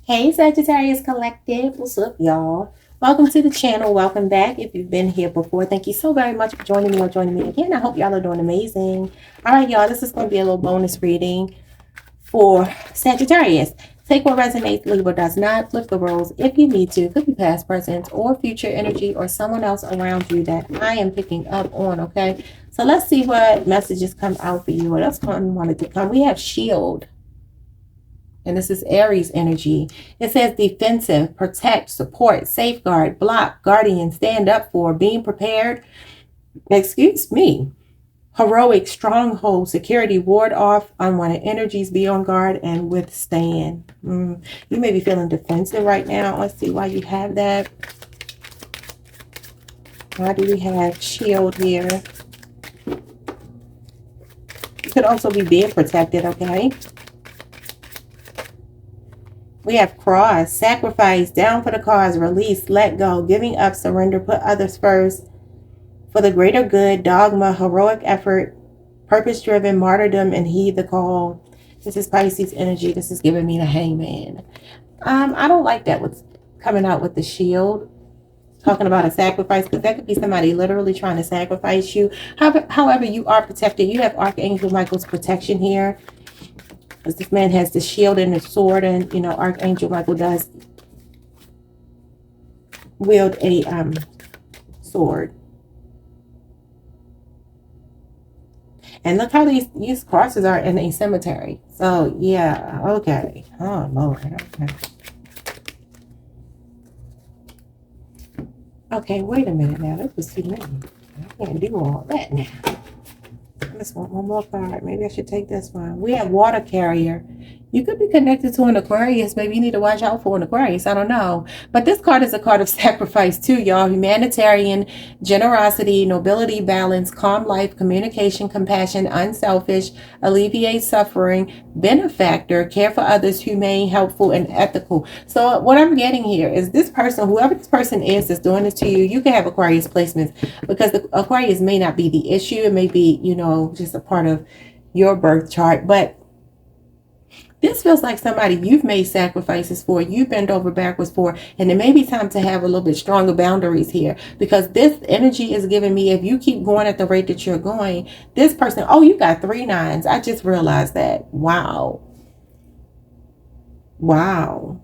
Hey Sagittarius Collective, what's up y'all? Welcome to the channel, welcome back. If you've been here before, thank you so very much for joining me or joining me again. I hope y'all are doing amazing. All right y'all, this is going to be a little bonus reading for Sagittarius. Take what resonates, leave what does not, flip the roles if you need to. Could be past, present, or future energy or someone else around you that I am picking up on, okay? So let's see what messages come out for you. What else wanted to come? We have shield. And this is Aries energy. It says defensive, protect, support, safeguard, block, guardian, stand up for, being prepared. Excuse me. Heroic, stronghold, security, ward off unwanted energies, be on guard, and withstand. You may be feeling defensive right now. Let's see why you have that. Why do we have shield here? You could also be being protected, okay? We have cross, sacrifice, down for the cause, release, let go, giving up, surrender, put others first for the greater good, dogma, heroic effort, purpose-driven, martyrdom, and heed the call. This is Pisces energy. This is giving me the hangman. I don't like that what's coming out with the shield. Talking about a sacrifice, because that could be somebody literally trying to sacrifice you. However, you are protected. You have Archangel Michael's protection here. Because this man has the shield and the sword, and you know Archangel Michael does wield a sword. And look how these crosses are in a cemetery. So yeah, okay. Oh Lord, okay. Okay, wait a minute now. This was too many. I can't do all that now. I just want one more card. Maybe I should take this one. We have water carrier. You could be connected to an Aquarius. Maybe you need to watch out for an Aquarius. I don't know. But this card is a card of sacrifice too, y'all. Humanitarian, generosity, nobility, balance, calm life, communication, compassion, unselfish, alleviate suffering, benefactor, care for others, humane, helpful, and ethical. So what I'm getting here is this person, whoever this person is that's doing this to you, you can have Aquarius placements because the Aquarius may not be the issue. It may be, you know, just a part of your birth chart. But this feels like somebody you've made sacrifices for, you bent over backwards for, and it may be time to have a little bit stronger boundaries here, because this energy is giving me, if you keep going at the rate that you're going, this person, oh, you got 3 9s. I just realized that. Wow. Wow.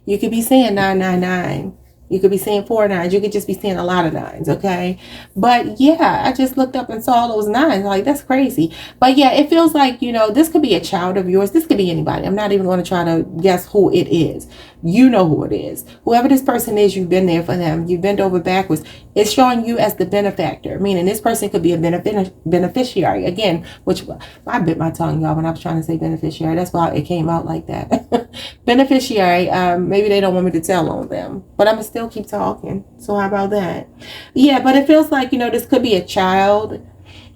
You could be saying 999. You could be seeing 4 9s. You could just be seeing a lot of 9s, okay? But yeah, I just looked up and saw those 9s. Like, that's crazy. But yeah, it feels like, you know, this could be a child of yours. This could be anybody. I'm not even going to try to guess who it is. You know who it is. Whoever this person is, you've been there for them. You've bent over backwards. It's showing you as the benefactor, meaning this person could be a beneficiary. Again, which I bit my tongue, y'all, when I was trying to say beneficiary. That's why it came out like that. Beneficiary. Maybe they don't want me to tell on them, but I'm going to still keep talking. So how about that? Yeah, but it feels like, you know, this could be a child.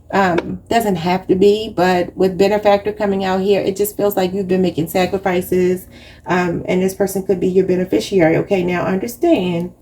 Doesn't have to be, but with benefactor coming out here, it just feels like you've been making sacrifices, and this person could be your beneficiary. Okay, now understand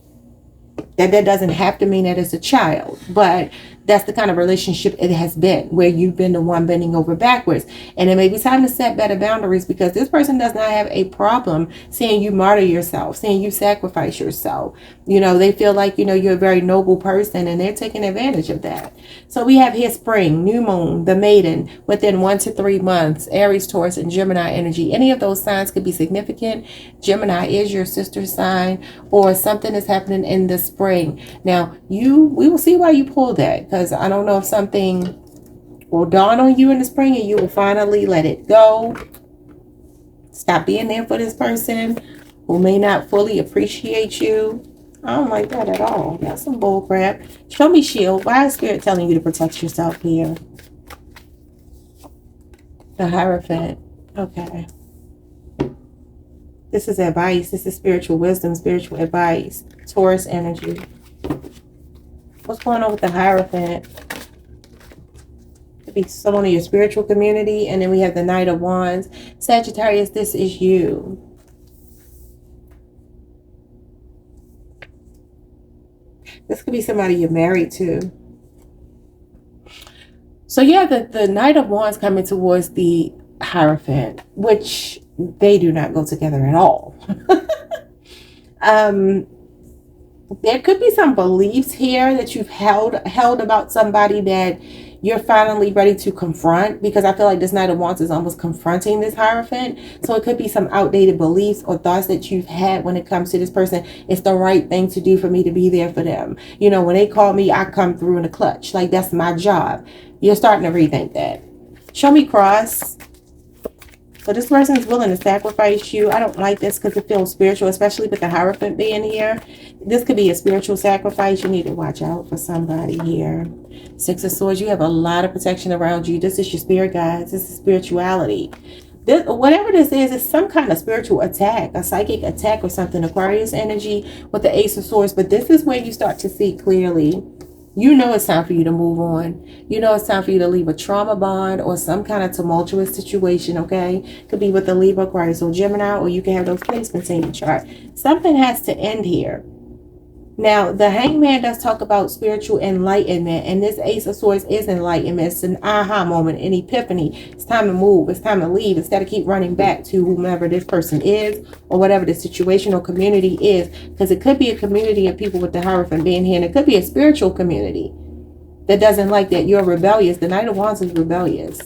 that doesn't have to mean that it's a child, but that's the kind of relationship it has been, where you've been the one bending over backwards. And it may be time to set better boundaries, because this person does not have a problem seeing you martyr yourself, seeing you sacrifice yourself. You know, they feel like, you know, you're a very noble person, and they're taking advantage of that. So we have here spring, new moon, the maiden, within 1 to 3 months, Aries, Taurus, and Gemini energy. Any of those signs could be significant. Gemini is your sister sign, or something is happening in the spring. Now, we will see why you pull that, because I don't know if something will dawn on you in the spring and you will finally let it go. Stop being there for this person who may not fully appreciate you. I don't like that at all. That's some bull crap. Show me shield. Why is Spirit telling you to protect yourself here? The Hierophant. Okay. This is advice. This is spiritual wisdom, spiritual advice. Taurus energy. What's going on with the Hierophant? Could be someone in your spiritual community. And then we have the Knight of Wands. Sagittarius, this is you. This could be somebody you're married to. So yeah, the Knight of Wands coming towards the Hierophant, which they do not go together at all. There could be some beliefs here that you've held about somebody that you're finally ready to confront, because I feel like this Knight of Wands is almost confronting this Hierophant. So it could be some outdated beliefs or thoughts that you've had when it comes to this person. It's the right thing to do for me to be there for them. You know, when they call me, I come through in a clutch. Like, that's my job. You're starting to rethink that. Show me cross. So this person is willing to sacrifice you. I don't like this because it feels spiritual, especially with the Hierophant being here. This could be a spiritual sacrifice. You need to watch out for somebody here. Six of Swords, you have a lot of protection around you. This is your spirit guides. This is spirituality. This, whatever this is some kind of spiritual attack, a psychic attack or something. Aquarius energy with the Ace of Swords. But this is where you start to see clearly. You know it's time for you to move on. You know it's time for you to leave a trauma bond or some kind of tumultuous situation, okay? Could be with the Libra, Aquarius, or Gemini, or you can have those placements in your chart. Something has to end here. Now, the Hangman does talk about spiritual enlightenment, and this Ace of Swords is enlightenment. It's an aha moment, an epiphany. It's time to move. It's time to leave instead of keep running back to whomever this person is or whatever the situation or community is, because it could be a community of people with the Hierophant being here, and it could be a spiritual community that doesn't like that you're rebellious. The Knight of Wands is rebellious.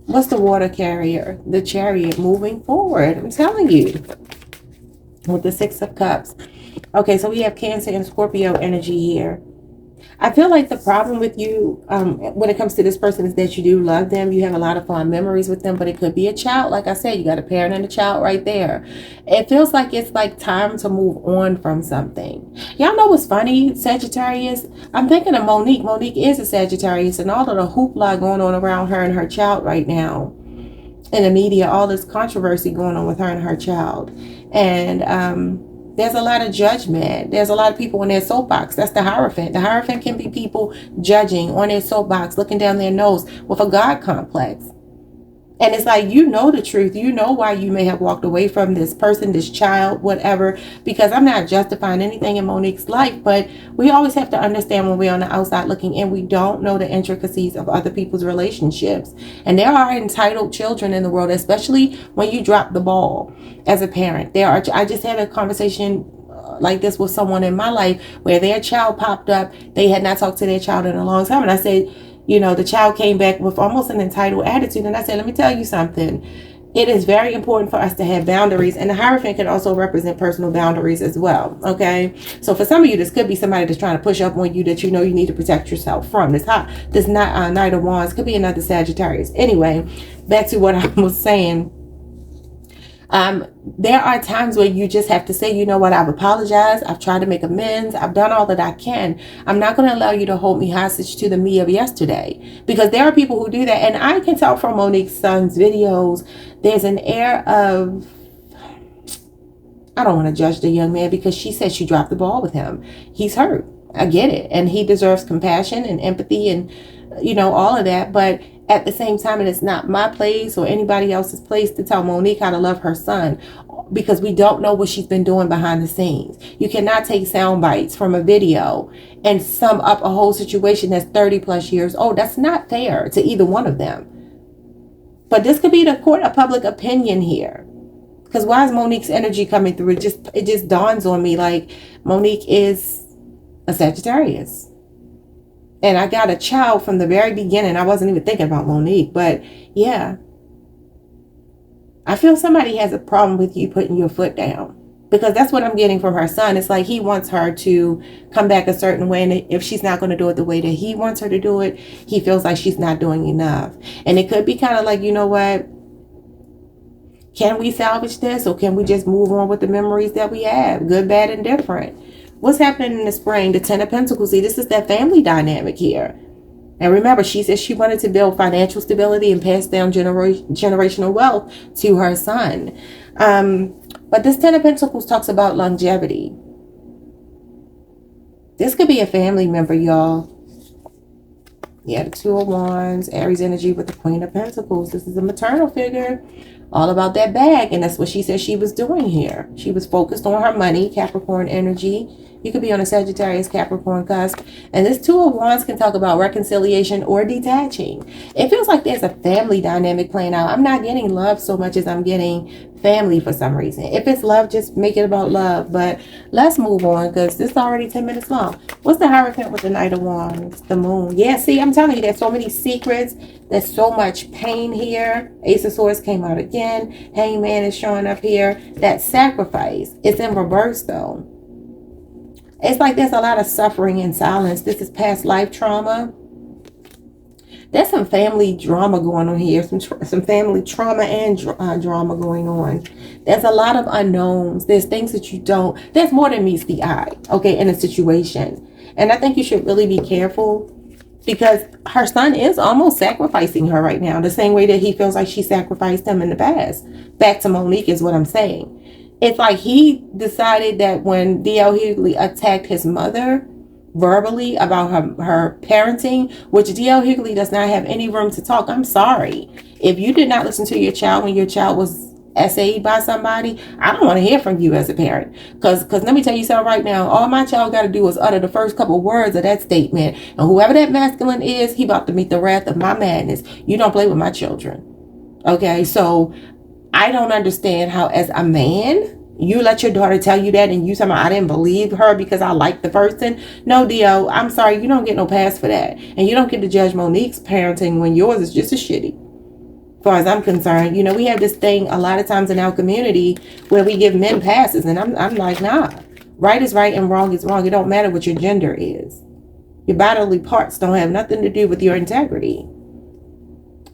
What's the water carrier? The Chariot, moving forward. I'm telling you. With the Six of Cups. Okay, so we have Cancer and Scorpio energy here. I feel like the problem with you when it comes to this person is that you do love them. You have a lot of fond memories with them, but it could be a child. Like I said, you got a parent and a child right there. It feels like it's like time to move on from something. Y'all know what's funny, Sagittarius? I'm thinking of Monique. Monique is a Sagittarius, and all of the hoopla going on around her and her child right now. In the media, all this controversy going on with her and her child. And there's a lot of judgment. There's a lot of people on their soapbox. That's the Hierophant. The Hierophant can be people judging on their soapbox, looking down their nose with a God complex. And it's like, you know the truth. You know why you may have walked away from this person, this child, whatever. Because I'm not justifying anything in Monique's life, but we always have to understand when we're on the outside looking in, we don't know the intricacies of other people's relationships. And there are entitled children in the world, especially when you drop the ball as a parent. I just had a conversation like this with someone in my life where their child popped up. They had not talked to their child in a long time. And I said, you know, the child came back with almost an entitled attitude. And I said, let me tell you something. It is very important for us to have boundaries. And the Hierophant can also represent personal boundaries as well. Okay. So for some of you, this could be somebody that's trying to push up on you that you know you need to protect yourself from. This Knight of Wands could be another Sagittarius. Anyway, back to what I was saying. There are times where you just have to say, you know what, I've apologized. I've tried to make amends. I've done all that I can. I'm not going to allow you to hold me hostage to the me of yesterday, because there are people who do that. And I can tell from Monique's son's videos, there's an air of, I don't want to judge the young man, because she said she dropped the ball with him. He's hurt. I get it. And he deserves compassion and empathy and, you know, all of that. But at the same time, it is not my place or anybody else's place to tell Monique how to love her son, because we don't know what she's been doing behind the scenes. You cannot take sound bites from a video and sum up a whole situation that's 30 plus years old. That's not fair to either one of them. But this could be the court of public opinion here. Because why is Monique's energy coming through? It just dawns on me like Monique is a Sagittarius. And I got a child from the very beginning. I wasn't even thinking about Monique. But yeah. I feel somebody has a problem with you putting your foot down. Because that's what I'm getting from her son. It's like he wants her to come back a certain way. And if she's not going to do it the way that he wants her to do it, he feels like she's not doing enough. And it could be kind of like, you know what? Can we salvage this? Or can we just move on with the memories that we have? Good, bad, and different. What's happening in the spring? The Ten of Pentacles. See, this is that family dynamic here. And remember, she said she wanted to build financial stability and pass down generational wealth to her son. But this Ten of Pentacles talks about longevity. This could be a family member, y'all. Yeah, the Two of Wands, Aries energy with the Queen of Pentacles. This is a maternal figure. All about that bag. And that's what she said she was doing here. She was focused on her money, Capricorn energy. You could be on a Sagittarius Capricorn cusp. And this Two of Wands can talk about reconciliation or detaching. It feels like there's a family dynamic playing out. I'm not getting love so much as I'm getting family for some reason. If it's love, just make it about love. But let's move on because this is already 10 minutes long. What's the Hierophant with the Knight of Wands? The Moon. Yeah, see, I'm telling you, there's so many secrets. There's so much pain here. Ace of Swords came out again. Hangman is showing up here. That sacrifice. It's in reverse though. It's like there's a lot of suffering in silence. This is past life trauma. There's some family drama going on here. Some family trauma and drama going on. There's a lot of unknowns. There's things that you don't. There's more than meets the eye, okay, in a situation. And I think you should really be careful because her son is almost sacrificing her right now. The same way that he feels like she sacrificed him in the past. Back to Monique is what I'm saying. It's like he decided that when D.L. Hughley attacked his mother verbally about her parenting, which D.L. Hughley does not have any room to talk. I'm sorry. If you did not listen to your child when your child was essayed by somebody, I don't want to hear from you as a parent. Because let me tell you something right now. All my child got to do is utter the first couple words of that statement. And whoever that masculine is, he about to meet the wrath of my madness. You don't play with my children. Okay, so I don't understand how, as a man, you let your daughter tell you that and you tell me I didn't believe her because I like the person. No, Dio, I'm sorry. You don't get no pass for that. And you don't get to judge Monique's parenting when yours is just as shitty. As far as I'm concerned, you know, we have this thing a lot of times in our community where we give men passes. And I'm like, nah. Right is right and wrong is wrong. It don't matter what your gender is. Your bodily parts don't have nothing to do with your integrity.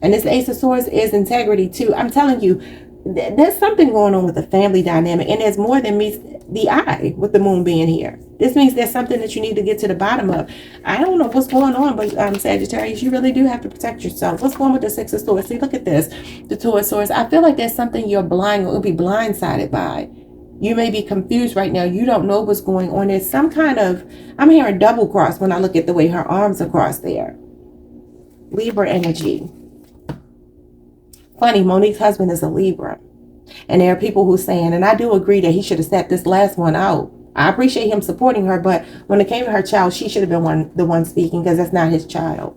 And this Ace of Swords is integrity too. I'm telling you, there's something going on with the family dynamic, and there's more than meets the eye with the moon being here. This means there's something that you need to get to the bottom of. I don't know what's going on, but Sagittarius, you really do have to protect yourself. What's going with the Six of Swords? See, look at this. The Two of Swords. I feel like there's something you're blind or be blindsided by. You may be confused right now. You don't know what's going on. There's some kind of, I'm hearing double cross when I look at the way her arms are crossed there. Libra energy. Funny, Monique's husband is a Libra. And there are people who are saying, and I do agree that he should have sat this last one out. I appreciate him supporting her, but when it came to her child, she should have been the one speaking because that's not his child.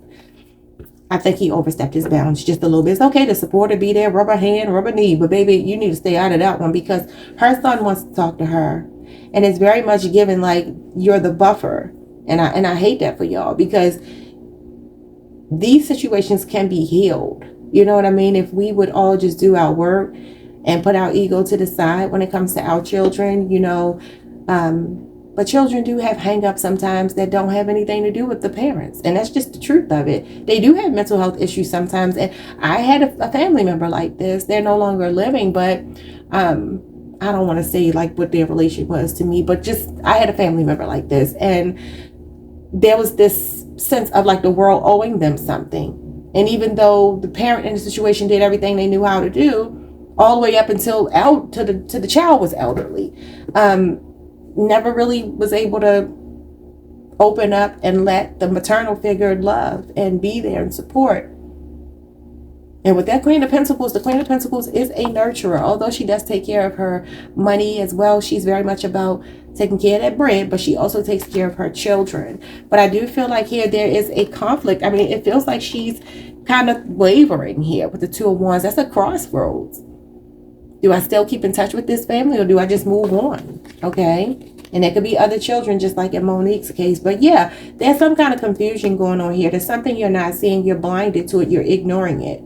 I think he overstepped his bounds just a little bit. It's okay to support her, be there, rub her hand, rub her knee, but baby, you need to stay out of that one because her son wants to talk to her. And it's very much given like you're the buffer. And I hate that for y'all because these situations can be healed. You know what I mean? If we would all just do our work and put our ego to the side when it comes to our children, you know, but children do have hang-ups sometimes that don't have anything to do with the parents. And that's just the truth of it. They do have mental health issues sometimes. And I had a family member like this. They're no longer living, but I don't want to say like what their relation was to me, but just I had a family member like this. And there was this sense of like the world owing them something. And even though the parent in the situation did everything they knew how to do, all the way up until to the child was elderly, never really was able to open up and let the maternal figure love and be there and support. And with that Queen of Pentacles, the Queen of Pentacles is a nurturer. Although she does take care of her money as well, she's very much about taking care of that bread, but she also takes care of her children. But I do feel like here there is a conflict. I mean, it feels like she's kind of wavering here with the Two of Wands. That's a crossroads. Do I still keep in touch with this family or do I just move on? Okay. And there could be other children just like in Monique's case. But yeah, there's some kind of confusion going on here. There's something you're not seeing. You're blinded to it. You're ignoring it.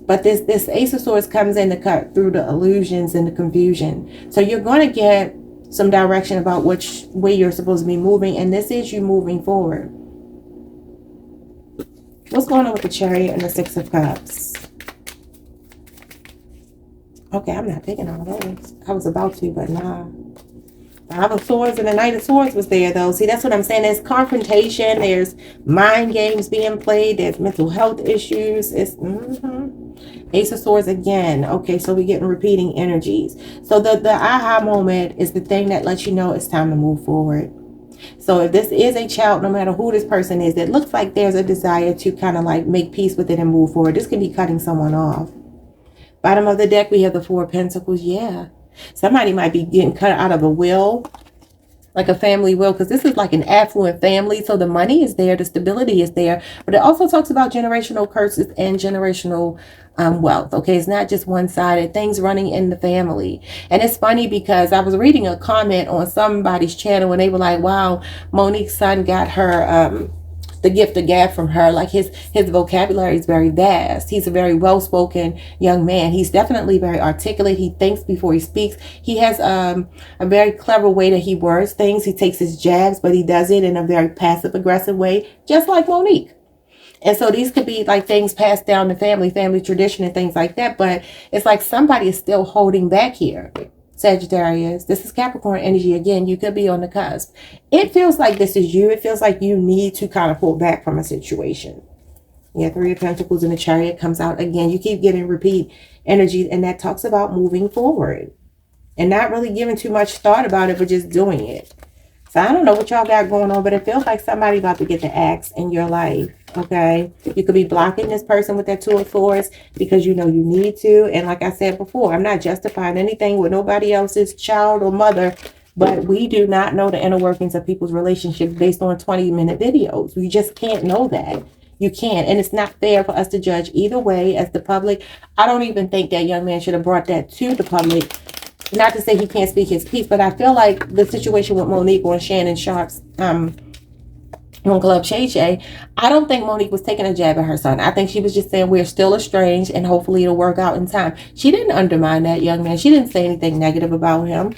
But this Ace of Swords comes in to cut through the illusions and the confusion. So you're going to get some direction about which way you're supposed to be moving. And this is you moving forward. What's going on with the Chariot and the Six of Cups? Okay, I'm not picking all those. I was about to, but nah. The Five of Swords and the Knight of Swords was there, though. See, that's what I'm saying. There's confrontation. There's mind games being played. There's mental health issues. It's Ace of Swords again. Okay, so we're getting repeating energies. So the aha moment is the thing that lets you know it's time to move forward. So if this is a child, no matter who this person is, it looks like there's a desire to kind of like make peace with it and move forward. This can be cutting someone off. Bottom of the deck, we have the Four of Pentacles. Yeah. Somebody might be getting cut out of a will. like a family will, because this is like an affluent family, so the money is there, the stability is there, but it also talks about generational curses and generational wealth. Okay, it's not just one-sided, things running in the family. And it's funny because I was reading a comment on somebody's channel and they were like, wow, Monique's son got her the gift of gab from her. Like his vocabulary is very vast. He's a very well-spoken young man. He's definitely very articulate. He thinks before he speaks. He has a very clever way that he words things. He takes his jabs, but he does it in a very passive-aggressive way, just like Monique. And so these could be like things passed down to family tradition and things like that. But it's like somebody is still holding back here. Sagittarius, this is Capricorn energy again. You could be on the cusp. It feels like this is you. It feels like you need to kind of pull back from a situation. Yeah, Three of Pentacles in the Chariot comes out again. You keep getting repeat energy, and that talks about moving forward and not really giving too much thought about it, but just doing it. So I don't know what y'all got going on, but it feels like somebody about to get the axe in your life. Okay, you could be blocking this person with that Two of Swords because you know you need to. And like I said before, I'm not justifying anything with nobody else's child or mother, but we do not know the inner workings of people's relationships based on 20-minute videos. We just can't know that. You can't. And it's not fair for us to judge either way as the public. I don't even think that young man should have brought that to the public. Not to say he can't speak his piece, but I feel like the situation with Monique on Shannon Sharp's on Club Shay Shay, I don't think Monique was taking a jab at her son. I think she was just saying we're still estranged and hopefully it'll work out in time. She didn't undermine that young man. She didn't say anything negative about him.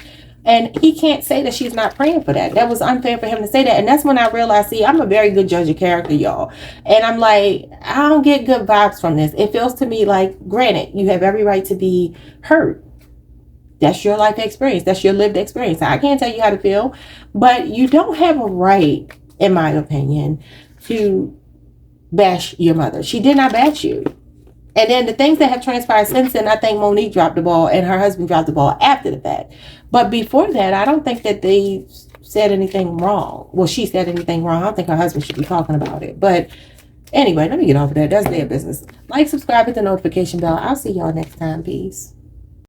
And he can't say that she's not praying for that. That was unfair for him to say that. And that's when I realized, see, I'm a very good judge of character, y'all. And I'm like, I don't get good vibes from this. It feels to me like, granted, you have every right to be hurt. That's your life experience. That's your lived experience. I can't tell you how to feel. But you don't have a right, in my opinion, to bash your mother. She did not bash you. And then the things that have transpired since then, I think Monique dropped the ball and her husband dropped the ball after the fact. But before that, I don't think that they said anything wrong. Well, she said anything wrong. I don't think her husband should be talking about it. But anyway, let me get off of that. That's their business. Like, subscribe, hit the notification bell. I'll see y'all next time. Peace.